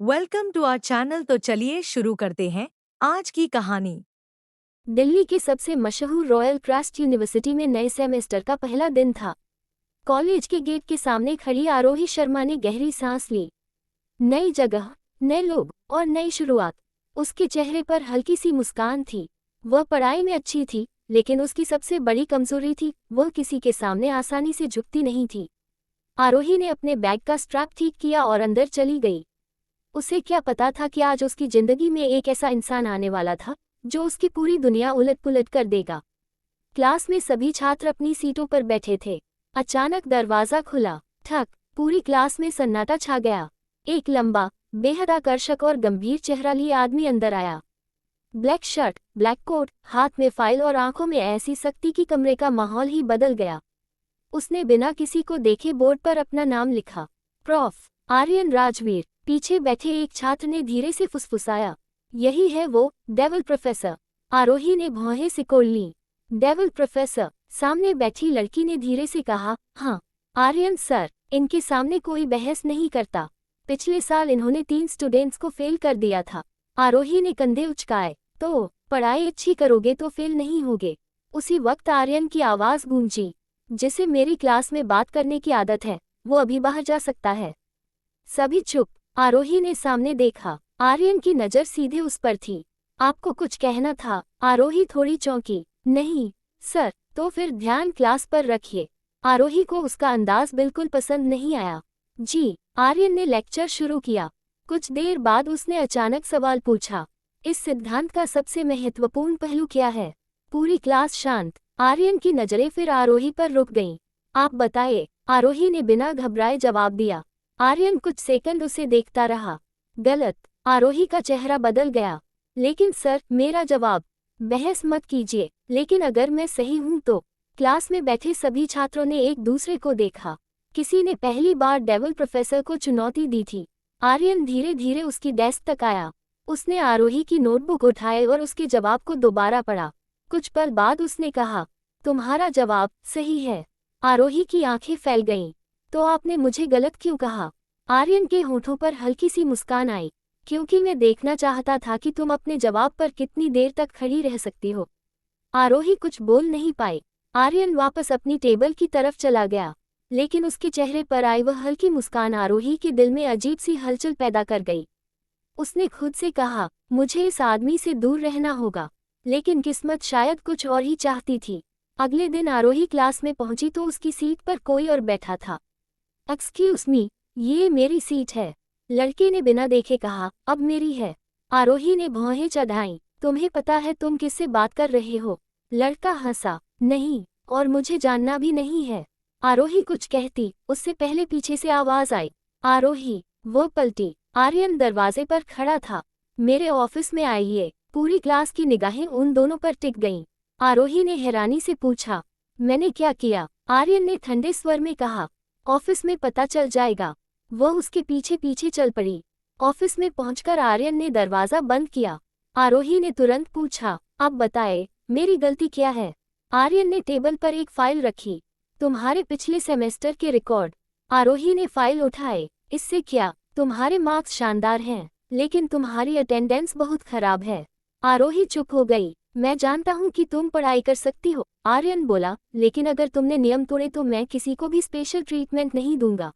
Welcome to our channel. तो चलिए शुरू करते हैं आज की कहानी। दिल्ली की सबसे मशहूर रॉयल क्रास्ट यूनिवर्सिटी में नए सेमेस्टर का पहला दिन था। कॉलेज के गेट के सामने खड़ी आरोही शर्मा ने गहरी सांस ली। नई जगह, नए लोग और नई शुरुआत। उसके चेहरे पर हल्की सी मुस्कान थी। वह पढ़ाई में अच्छी थी, लेकिन उसकी सबसे बड़ी कमजोरी थी, वह किसी के सामने आसानी से झुकती नहीं थी। आरोही ने अपने बैग का स्ट्रैप ठीक किया और अंदर चली गई। उसे क्या पता था कि आज उसकी जिंदगी में एक ऐसा इंसान आने वाला था जो उसकी पूरी दुनिया उलट-पुलट कर देगा। क्लास में सभी छात्र अपनी सीटों पर बैठे थे। अचानक दरवाजा खुला। ठक। पूरी क्लास में सन्नाटा छा गया। एक लंबा, बेहद आकर्षक और गंभीर चेहरा लिए आदमी अंदर आया। ब्लैक शर्ट, ब्लैक कोट, हाथ में फाइल और आंखों में ऐसी सख्ती कि कमरे का माहौल ही बदल गया। उसने बिना किसी को देखे बोर्ड पर अपना नाम लिखा। प्रोफ. आर्यन राजवीर। पीछे बैठे एक छात्र ने धीरे से फुसफुसाया, यही है वो, डेविल प्रोफेसर। आरोही ने भौहें सिकोड़ लीं। Devil professor. सामने बैठी लड़की ने धीरे से कहा, हाँ, आर्यन सर, इनके सामने कोई बहस नहीं करता। पिछले साल इन्होंने 3 स्टूडेंट्स को फेल कर दिया था। आरोही ने कंधे उचकाए। तो पढ़ाई अच्छी करोगे तो फेल नहीं होगे। उसी वक्त आर्यन की आवाज़ गूंजी, जिसे मेरी क्लास में बात करने की आदत है, वो अभी बाहर जा सकता है। सभी चुप। आरोही ने सामने देखा। आर्यन की नज़र सीधे उस पर थी। आपको कुछ कहना था? आरोही थोड़ी चौंकी। नहीं सर। तो फिर ध्यान क्लास पर रखिए। आरोही को उसका अंदाज बिल्कुल पसंद नहीं आया। जी। आर्यन ने लेक्चर शुरू किया। कुछ देर बाद उसने अचानक सवाल पूछा, इस सिद्धांत का सबसे महत्वपूर्ण पहलू क्या है? पूरी क्लास शांत। आर्यन की नज़रें फिर आरोही पर रुक गईं। आप बताइए। आरोही ने बिना घबराए जवाब दिया। आर्यन कुछ सेकंड उसे देखता रहा। गलत। आरोही का चेहरा बदल गया। लेकिन सर, मेरा जवाब। बहस मत कीजिए। लेकिन अगर मैं सही हूं तो? क्लास में बैठे सभी छात्रों ने एक दूसरे को देखा। किसी ने पहली बार डेविल प्रोफेसर को चुनौती दी थी। आर्यन धीरे धीरे उसकी डेस्क तक आया। उसने आरोही की नोटबुक उठाई और उसके जवाब को दोबारा पढ़ा। कुछ पल बाद उसने कहा, तुम्हारा जवाब सही है। आरोही की आंखें फैल गईं। तो आपने मुझे गलत क्यों कहा? आर्यन के होठों पर हल्की सी मुस्कान आई। क्योंकि मैं देखना चाहता था कि तुम अपने जवाब पर कितनी देर तक खड़ी रह सकती हो। आरोही कुछ बोल नहीं पाई। आर्यन वापस अपनी टेबल की तरफ चला गया, लेकिन उसके चेहरे पर आई वह हल्की मुस्कान आरोही के दिल में अजीब सी हलचल पैदा कर गई। उसने खुद से कहा, मुझे इस आदमी से दूर रहना होगा। लेकिन किस्मत शायद कुछ और ही चाहती थी। अगले दिन आरोही क्लास में पहुंची तो उसकी सीट पर कोई और बैठा था। एक्सक्यूज मी, ये मेरी सीट है। लड़के ने बिना देखे कहा, अब मेरी है। आरोही ने भौहें चढ़ाईं। तुम्हें पता है तुम किससे बात कर रहे हो? लड़का हंसा। नहीं, और मुझे जानना भी नहीं है। आरोही कुछ कहती, उससे पहले पीछे से आवाज आई, आरोही। वो पलटी। आर्यन दरवाजे पर खड़ा था। मेरे ऑफिस में आइए। पूरी क्लास की निगाहें उन दोनों पर टिक गईं। आरोही ने हैरानी से पूछा, मैंने क्या किया? आर्यन ने ठंडे स्वर में कहा, ऑफिस में पता चल जाएगा। वह उसके पीछे पीछे चल पड़ी। ऑफिस में पहुंचकर आर्यन ने दरवाजा बंद किया। आरोही ने तुरंत पूछा, अब बताए, मेरी गलती क्या है? आर्यन ने टेबल पर एक फाइल रखी। तुम्हारे पिछले सेमेस्टर के रिकॉर्ड। आरोही ने फाइल उठाए। इससे क्या? तुम्हारे मार्क्स शानदार हैं, लेकिन तुम्हारी अटेंडेंस बहुत खराब है। आरोही चुप हो गई। मैं जानता हूँ कि तुम पढ़ाई कर सकती हो, आर्यन बोला, लेकिन अगर तुमने नियम तोड़े तो मैं किसी को भी स्पेशल ट्रीटमेंट नहीं दूंगा।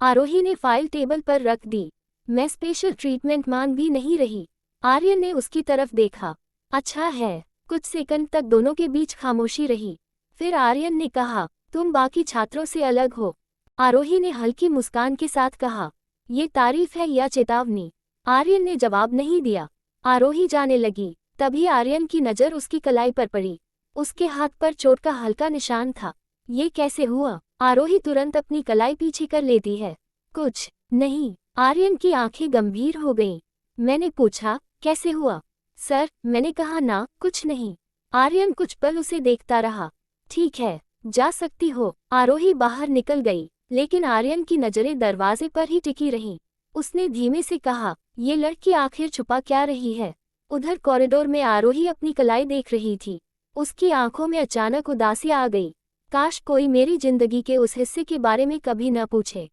आरोही ने फाइल टेबल पर रख दी। मैं स्पेशल ट्रीटमेंट मांग भी नहीं रही। आर्यन ने उसकी तरफ देखा। अच्छा है। कुछ सेकंड तक दोनों के बीच खामोशी रही। फिर आर्यन ने कहा, तुम बाकी छात्रों से अलग हो। आरोही ने हल्की मुस्कान के साथ कहा, ये तारीफ है या चेतावनी? आर्यन ने जवाब नहीं दिया। आरोही जाने लगी। तभी आर्यन की नज़र उसकी कलाई पर पड़ी। उसके हाथ पर चोट का हल्का निशान था। ये कैसे हुआ? आरोही तुरंत अपनी कलाई पीछे कर लेती है। कुछ नहीं। आर्यन की आंखें गंभीर हो गईं। मैंने पूछा, कैसे हुआ? सर, मैंने कहा ना, कुछ नहीं। आर्यन कुछ पल उसे देखता रहा। ठीक है, जा सकती हो। आरोही बाहर निकल गई, लेकिन आर्यन की नज़रें दरवाजे पर ही टिकी रहीं। उसने धीमे से कहा, ये लड़की आखिर छुपा क्या रही है? उधर कॉरिडोर में आरोही अपनी कलाई देख रही थी। उसकी आंखों में अचानक उदासी आ गई। काश कोई मेरी जिंदगी के उस हिस्से के बारे में कभी न पूछे।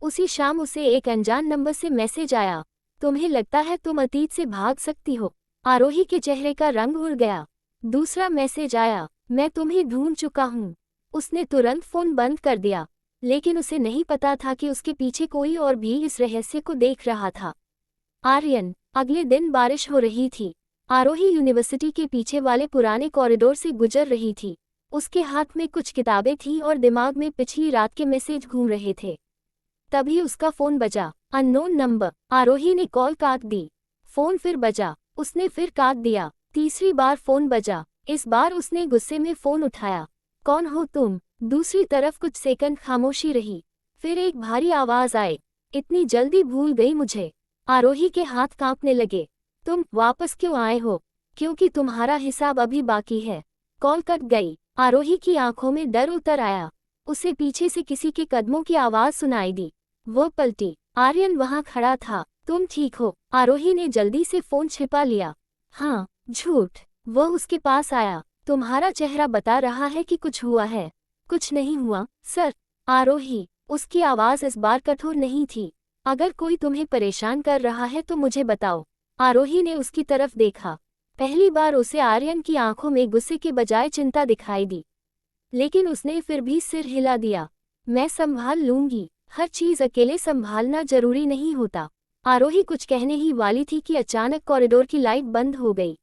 उसी शाम उसे एक अनजान नंबर से मैसेज आया, तुम्हें लगता है तुम अतीत से भाग सकती हो? आरोही के चेहरे का रंग उड़ गया। दूसरा मैसेज आया, मैं तुम्हें ढूंढ चुका हूँ। उसने तुरंत फोन बंद कर दिया, लेकिन उसे नहीं पता था कि उसके पीछे कोई और भी इस रहस्य को देख रहा था। आर्यन। अगले दिन बारिश हो रही थी। आरोही यूनिवर्सिटी के पीछे वाले पुराने कॉरिडोर से गुजर रही थी। उसके हाथ में कुछ किताबें थीं और दिमाग में पिछली रात के मैसेज घूम रहे थे। तभी उसका फोन बजा। Unknown number. आरोही ने कॉल काट दी। फोन फिर बजा। उसने फिर काट दिया। तीसरी बार फोन बजा। इस बार उसने गुस्से में फोन उठाया। कौन हो तुम? दूसरी तरफ कुछ सेकंड खामोशी रही। फिर एक भारी आवाज आई, इतनी जल्दी भूल गई मुझे? आरोही के हाथ कांपने लगे। तुम वापस क्यों आए हो? क्योंकि तुम्हारा हिसाब अभी बाकी है। कॉल कट गई। आरोही की आंखों में डर उतर आया। उसे पीछे से किसी के कदमों की आवाज सुनाई दी। वो पलटी। आर्यन वहां खड़ा था। तुम ठीक हो? आरोही ने जल्दी से फोन छिपा लिया। हाँ, झूठ। वो उसके पास आया। तुम्हारा चेहरा बता रहा है कि कुछ हुआ है। कुछ नहीं हुआ, सर। आरोही। उसकी आवाज इस बार कठोर नहीं थी। अगर कोई तुम्हें परेशान कर रहा है तो मुझे बताओ। आरोही ने उसकी तरफ देखा। पहली बार उसे आर्यन की आंखों में गुस्से के बजाय चिंता दिखाई दी, लेकिन उसने फिर भी सिर हिला दिया। मैं संभाल लूंगी। हर चीज अकेले संभालना जरूरी नहीं होता। आरोही कुछ कहने ही वाली थी कि अचानक कॉरिडोर की लाइट बंद हो गई।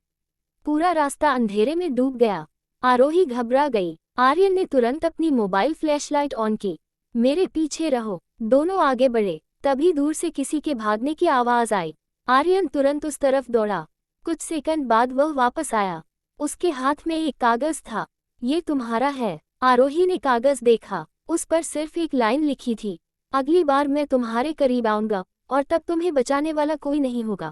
पूरा रास्ता अंधेरे में डूब गया। आरोही घबरा गई। आर्यन ने तुरंत अपनी मोबाइल फ्लैशलाइट ऑन की। मेरे पीछे रहो। दोनों आगे बढ़े। तभी दूर से किसी के भागने की आवाज आई। आर्यन तुरंत उस तरफ दौड़ा। कुछ सेकंड बाद वह वापस आया। उसके हाथ में एक कागज था। ये तुम्हारा है। आरोही ने कागज देखा। उस पर सिर्फ एक लाइन लिखी थी, अगली बार मैं तुम्हारे करीब आऊंगा और तब तुम्हें बचाने वाला कोई नहीं होगा।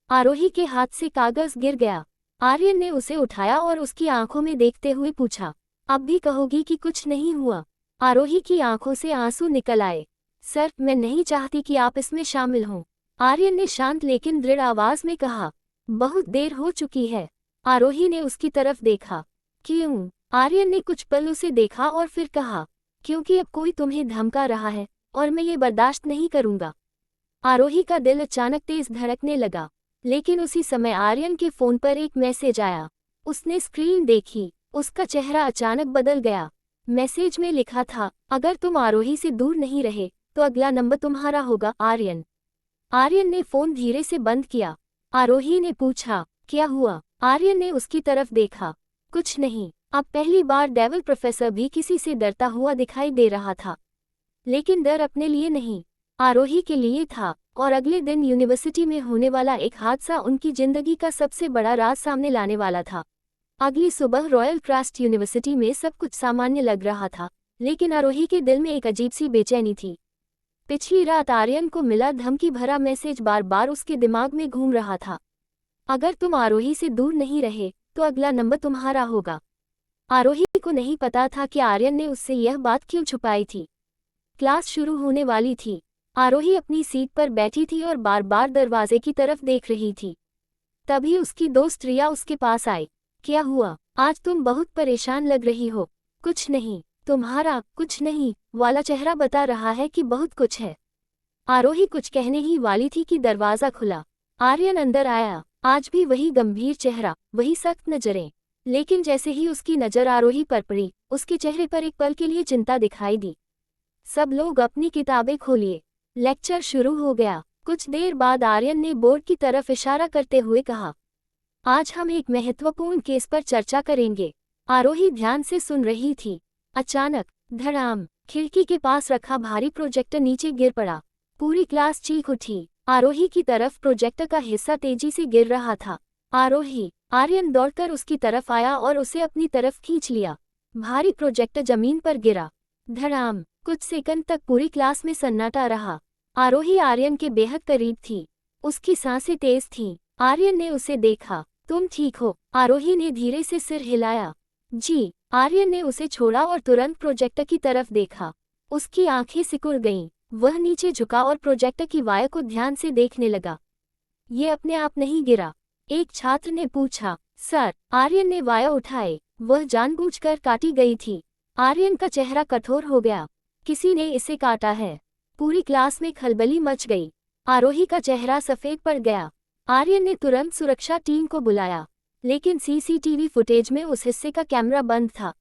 आरोही के हाथ से कागज गिर गया। आर्यन ने उसे उठाया और उसकी आंखों में देखते हुए पूछा, अब भी कहोगी कि कुछ नहीं हुआ? आरोही की आंखों से आंसू निकल आए। सर, मैं नहीं चाहती कि आप इसमें शामिल हों। आर्यन ने शांत लेकिन दृढ़ आवाज में कहा। बहुत देर हो चुकी है। आरोही ने उसकी तरफ देखा। क्यों? आर्यन ने कुछ पल उसे देखा और फिर कहा, क्योंकि अब कोई तुम्हें धमका रहा है और मैं ये बर्दाश्त नहीं करूंगा। आरोही का दिल अचानक तेज धड़कने लगा, लेकिन उसी समय आर्यन के फोन पर एक मैसेज आया। उसने स्क्रीन देखी। उसका चेहरा अचानक बदल गया। मैसेज में लिखा था, अगर तुम आरोही से दूर नहीं रहे तो अगला नंबर तुम्हारा होगा, आर्यन। आर्यन ने फोन धीरे से बंद किया। आरोही ने पूछा, क्या हुआ? आर्यन ने उसकी तरफ देखा। कुछ नहीं। अब पहली बार डेविल प्रोफेसर भी किसी से डरता हुआ दिखाई दे रहा था, लेकिन डर अपने लिए नहीं, आरोही के लिए था। और अगले दिन यूनिवर्सिटी में होने वाला एक हादसा उनकी जिंदगी का सबसे बड़ा राज सामने लाने वाला था। अगली सुबह रॉयल क्रास्ट यूनिवर्सिटी में सब कुछ सामान्य लग रहा था, लेकिन आरोही के दिल में एक अजीब सी बेचैनी थी। पिछली रात आर्यन को मिला धमकी भरा मैसेज बार बार उसके दिमाग में घूम रहा था। अगर तुम आरोही से दूर नहीं रहे तो अगला नंबर तुम्हारा होगा। आरोही को नहीं पता था कि आर्यन ने उससे यह बात क्यों छुपाई थी। क्लास शुरू होने वाली थी। आरोही अपनी सीट पर बैठी थी और बार बार दरवाजे की तरफ देख रही थी। तभी उसकी दोस्त रिया उसके पास आई। क्या हुआ? आज तुम बहुत परेशान लग रही हो। कुछ नहीं। तुम्हारा कुछ नहीं वाला चेहरा बता रहा है कि बहुत कुछ है। आरोही कुछ कहने ही वाली थी कि दरवाजा खुला। आर्यन अंदर आया। आज भी वही गंभीर चेहरा, वही सख्त नजरें। लेकिन जैसे ही उसकी नजर आरोही पर पड़ी, उसके चेहरे पर एक पल के लिए चिंता दिखाई दी। सब लोग अपनी किताबें खोलिए। लेक्चर शुरू हो गया। कुछ देर बाद आर्यन ने बोर्ड की तरफ इशारा करते हुए कहा, आज हम एक महत्वपूर्ण केस पर चर्चा करेंगे। आरोही ध्यान से सुन रही थी। अचानक धड़ाम, खिड़की के पास रखा भारी प्रोजेक्टर नीचे गिर पड़ा। पूरी क्लास चीख उठी। आरोही की तरफ प्रोजेक्टर का हिस्सा तेजी से गिर रहा था। आरोही। आर्यन दौड़कर उसकी तरफ आया और उसे अपनी तरफ खींच लिया। भारी प्रोजेक्टर जमीन पर गिरा। धड़ाम। कुछ सेकंड तक पूरी क्लास में सन्नाटा रहा। आरोही आर्यन के बेहद करीब थी। उसकी सांसें तेज थीं। आर्यन ने उसे देखा। तुम ठीक हो? आरोही ने धीरे से सिर हिलाया। जी। आर्यन ने उसे छोड़ा और तुरंत प्रोजेक्टर की तरफ देखा। उसकी आंखें सिकुड़ गईं। वह नीचे झुका और प्रोजेक्टर की वायर को ध्यान से देखने लगा। ये अपने आप नहीं गिरा? एक छात्र ने पूछा। सर। आर्यन ने वायर उठाए। वह जानबूझकर काटी गई थी। आर्यन का चेहरा कठोर हो गया। किसी ने इसे काटा है। पूरी क्लास में खलबली मच गई। आरोही का चेहरा सफेद पड़ गया। आर्यन ने तुरंत सुरक्षा टीम को बुलाया, लेकिन सीसीटीवी फुटेज में उस हिस्से का कैमरा बंद था।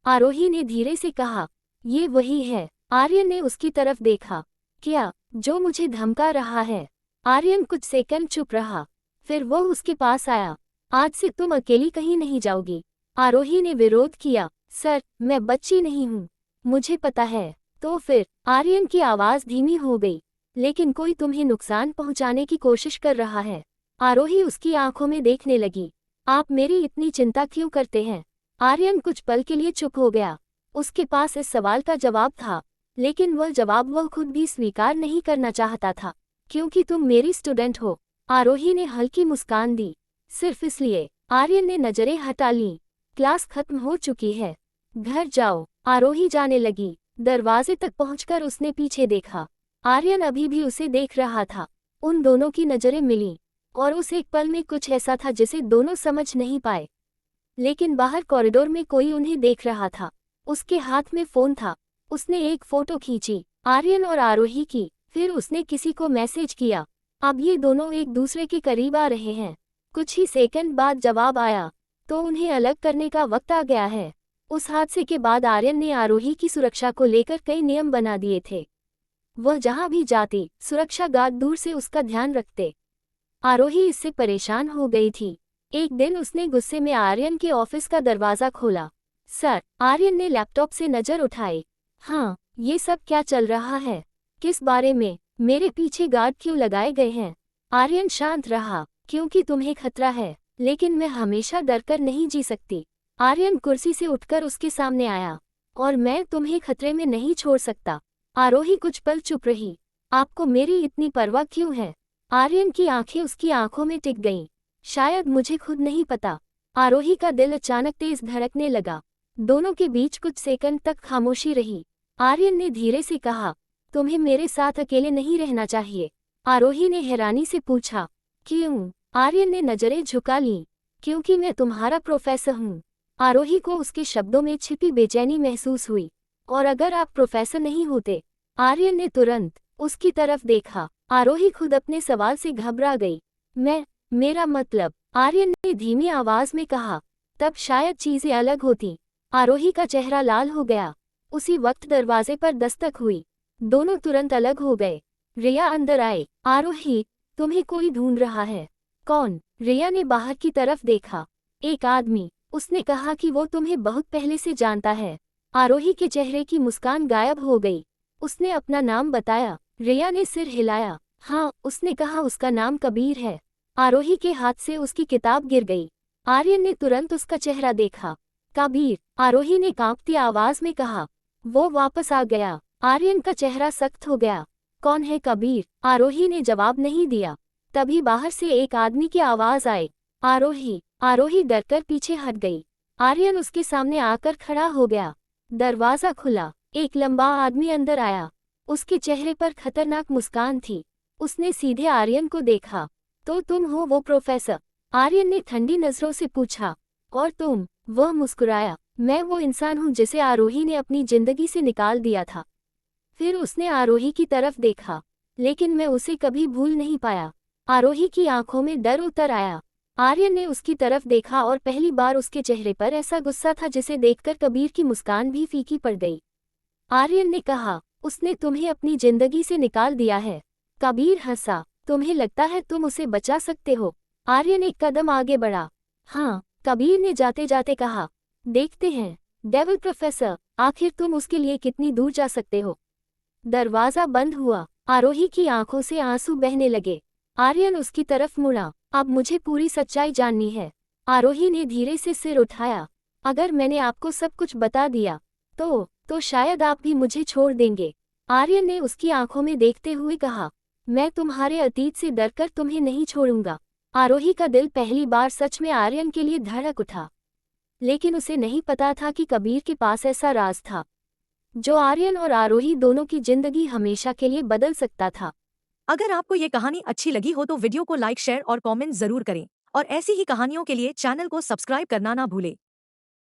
आरोही ने धीरे से कहा, ये वही है। आर्यन ने उसकी तरफ देखा। क्या, जो मुझे धमका रहा है? आर्यन कुछ सेकंड चुप रहा, फिर वो उसके पास आया। आज से तुम अकेली कहीं नहीं जाओगी। आरोही ने विरोध किया। सर, मैं बच्ची नहीं हूँ, मुझे पता है। तो फिर? आर्यन की आवाज़ धीमी हो गई। लेकिन कोई तुम्हें नुकसान पहुंचाने की कोशिश कर रहा है। आरोही उसकी आंखों में देखने लगी। आप मेरी इतनी चिंता क्यों करते हैं? आर्यन कुछ पल के लिए चुप हो गया। उसके पास इस सवाल का जवाब था, लेकिन वह जवाब वह खुद भी स्वीकार नहीं करना चाहता था। क्योंकि तुम मेरी स्टूडेंट हो। आरोही ने हल्की मुस्कान दी। सिर्फ इसलिए? आर्यन ने नजरें हटा लीं। क्लास खत्म हो चुकी है, घर जाओ। आरोही जाने लगी। दरवाजे तक पहुंचकर उसने पीछे देखा। आर्यन अभी भी उसे देख रहा था। उन दोनों की नजरें मिलीं, और उस एक पल में कुछ ऐसा था जिसे दोनों समझ नहीं पाए। लेकिन बाहर कॉरिडोर में कोई उन्हें देख रहा था। उसके हाथ में फोन था। उसने एक फोटो खींची, आर्यन और आरोही की। फिर उसने किसी को मैसेज किया। अब ये दोनों एक दूसरे के करीब आ रहे हैं। कुछ ही सेकंड बाद जवाब आया, तो उन्हें अलग करने का वक्त आ गया है। उस हादसे के बाद आर्यन ने आरोही की सुरक्षा को लेकर कई नियम बना दिए थे। वह जहां भी जाती, सुरक्षा गार्ड दूर से उसका ध्यान रखते। आरोही इससे परेशान हो गई थी। एक दिन उसने गुस्से में आर्यन के ऑफिस का दरवाजा खोला। सर, आर्यन ने लैपटॉप से नजर उठाई। हाँ, ये सब क्या चल रहा है? किस बारे में? मेरे पीछे गार्ड क्यों लगाए गए हैं? आर्यन शांत रहा। क्योंकि तुम्हें खतरा है, लेकिन मैं हमेशा डरकर नहीं जी सकती। आर्यन कुर्सी से उठकर उसके सामने आया। और मैं तुम्हें खतरे में नहीं छोड़ सकता। आरोही कुछ पल चुप रही। आपको मेरी इतनी परवाह क्यों है? आर्यन की आंखें उसकी आंखों में टिक गईं। शायद मुझे खुद नहीं पता। आरोही का दिल अचानक तेज धड़कने लगा। दोनों के बीच कुछ सेकंड तक खामोशी रही। आर्यन ने धीरे से कहा, तुम्हें मेरे साथ अकेले नहीं रहना चाहिए। आरोही ने हैरानी से पूछा, क्यों? आर्यन ने नजरें झुका लीं। क्योंकि मैं तुम्हारा प्रोफेसर हूँ। आरोही को उसके शब्दों में छिपी बेचैनी महसूस हुई। और अगर आप प्रोफेसर नहीं होते? आर्यन ने तुरंत उसकी तरफ देखा। आरोही खुद अपने सवाल से घबरा गई। मेरा मतलब, आर्यन ने धीमी आवाज में कहा, तब शायद चीजें अलग होती। आरोही का चेहरा लाल हो गया। उसी वक्त दरवाजे पर दस्तक हुई। दोनों तुरंत अलग हो गए। रिया अंदर आए। आरोही, तुम्हें कोई ढूंढ रहा है। कौन? रिया ने बाहर की तरफ देखा। एक आदमी। उसने कहा कि वो तुम्हें बहुत पहले से जानता है। आरोही के चेहरे की मुस्कान गायब हो गई। उसने अपना नाम बताया। रिया ने सिर हिलाया। हाँ, उसने कहा उसका नाम कबीर है। आरोही के हाथ से उसकी किताब गिर गई। आर्यन ने तुरंत उसका चेहरा देखा। कबीर? आरोही ने कांपती आवाज में कहा। वो वापस आ गया। आर्यन का चेहरा सख्त हो गया। कौन है कबीर? आरोही ने जवाब नहीं दिया। तभी बाहर से एक आदमी की आवाज आई, आरोही। आरोही डरकर पीछे हट गई। आर्यन उसके सामने आकर खड़ा हो गया। दरवाजा खुला। एक लंबा आदमी अंदर आया। उसके चेहरे पर खतरनाक मुस्कान थी। उसने सीधे आर्यन को देखा। तो तुम हो वो प्रोफेसर? आर्यन ने ठंडी नजरों से पूछा। और तुम? वह मुस्कुराया। मैं वो इंसान हूँ जिसे आरोही ने अपनी जिंदगी से निकाल दिया था। फिर उसने आरोही की तरफ देखा, लेकिन मैं उसे कभी भूल नहीं पाया। आरोही की आंखों में डर उतर आया। आर्यन ने उसकी तरफ देखा और पहली बार उसके चेहरे पर ऐसा गुस्सा था जिसे देखकर कबीर की मुस्कान भी फीकी पड़ गई। आर्यन ने कहा, उसने तुम्हें अपनी जिंदगी से निकाल दिया है। कबीर हंसा। तुम्हें लगता है तुम उसे बचा सकते हो? आर्यन एक कदम आगे बढ़ा। हाँ, कबीर ने जाते जाते कहा। देखते हैं, डेविल प्रोफेसर, आखिर तुम उसके लिए कितनी दूर जा सकते हो। दरवाजा बंद हुआ। आरोही की आंखों से आंसू बहने लगे। आर्यन उसकी तरफ मुड़ा। अब मुझे पूरी सच्चाई जाननी है। आरोही ने धीरे से सिर उठाया। अगर मैंने आपको सब कुछ बता दिया, तो शायद आप भी मुझे छोड़ देंगे। आर्यन ने उसकी आंखों में देखते हुए कहा, मैं तुम्हारे अतीत से डरकर तुम्हें नहीं छोड़ूंगा। आरोही का दिल पहली बार सच में आर्यन के लिए धड़क उठा। लेकिन उसे नहीं पता था कि कबीर के पास ऐसा राज था, जो आर्यन और आरोही दोनों की जिंदगी हमेशा के लिए बदल सकता था। अगर आपको ये कहानी अच्छी लगी हो तो वीडियो को लाइक, शेयर और कमेंट जरूर करें। और ऐसी ही कहानियों के लिए चैनल को सब्सक्राइब करना ना भूलें।